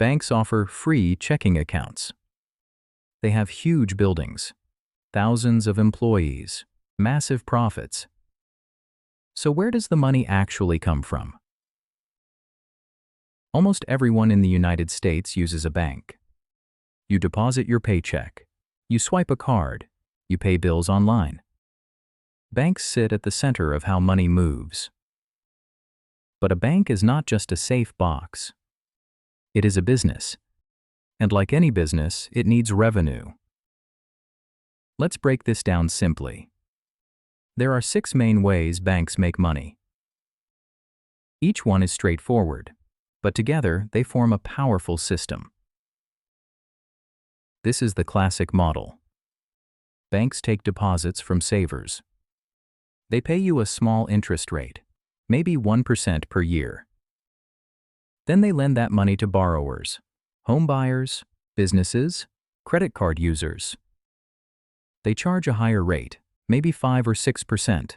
Banks offer free checking accounts. They have huge buildings, thousands of employees, massive profits. So where does the money actually come from? Almost everyone in the United States uses a bank. You deposit your paycheck. You swipe a card. You pay bills online. Banks sit at the center of how money moves. But a bank is not just a safe box. It is a business. And like any business, it needs revenue. Let's break this down simply. There are 6 main ways banks make money. Each one is straightforward, but together they form a powerful system. This is the classic model. Banks take deposits from savers. They pay you a small interest rate, maybe 1% per year. Then they lend that money to borrowers, home buyers, businesses, credit card users. They charge a higher rate, maybe 5 or 6%.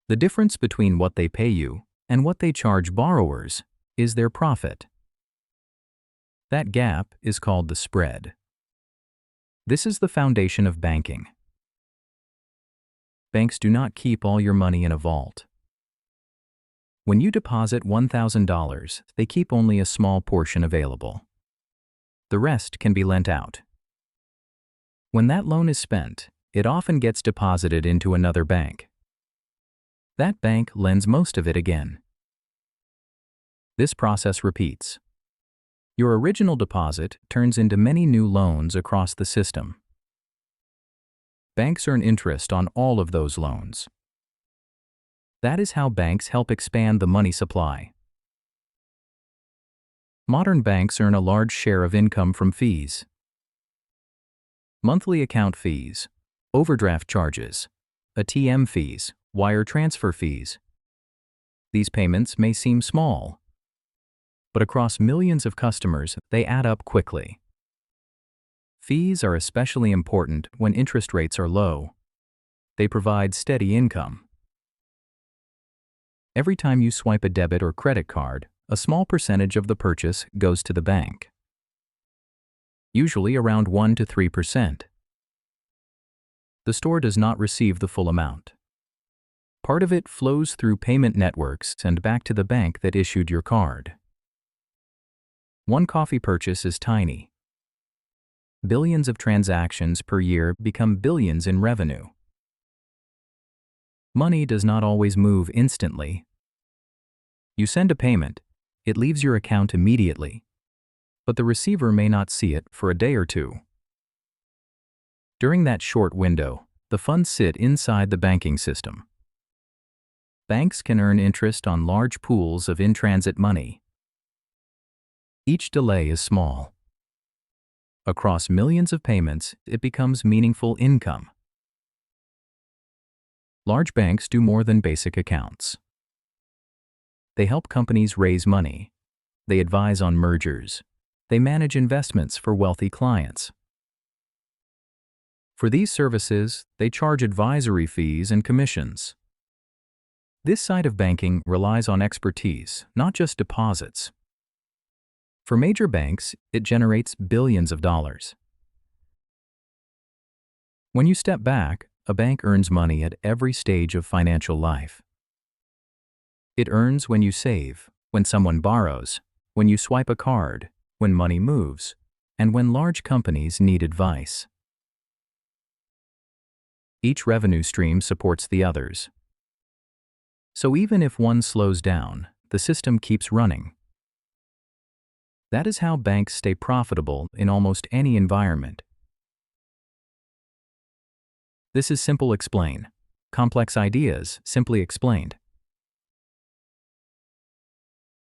The difference between what they pay you and what they charge borrowers is their profit. That gap is called the spread. This is the foundation of banking. Banks do not keep all your money in a vault. When you deposit $1,000, they keep only a small portion available. The rest can be lent out. When that loan is spent, it often gets deposited into another bank. That bank lends most of it again. This process repeats. Your original deposit turns into many new loans across the system. Banks earn interest on all of those loans. That is how banks help expand the money supply. Modern banks earn a large share of income from fees. Monthly account fees, overdraft charges, ATM fees, wire transfer fees. These payments may seem small, but across millions of customers, they add up quickly. Fees are especially important when interest rates are low. They provide steady income. Every time you swipe a debit or credit card, a small percentage of the purchase goes to the bank. Usually around 1 to 3%. The store does not receive the full amount. Part of it flows through payment networks and back to the bank that issued your card. One coffee purchase is tiny. Billions of transactions per year become billions in revenue. Money does not always move instantly. You send a payment, it leaves your account immediately, but the receiver may not see it for a day or two. During that short window, the funds sit inside the banking system. Banks can earn interest on large pools of in-transit money. Each delay is small. Across millions of payments, it becomes meaningful income. Large banks do more than basic accounts. They help companies raise money. They advise on mergers. They manage investments for wealthy clients. For these services, they charge advisory fees and commissions. This side of banking relies on expertise, not just deposits. For major banks, it generates billions of dollars. When you step back, a bank earns money at every stage of financial life. It earns when you save, when someone borrows, when you swipe a card, when money moves, and when large companies need advice. Each revenue stream supports the others. So even if one slows down, the system keeps running. That is how banks stay profitable in almost any environment. This is Simplexplain. Complex ideas simply explained.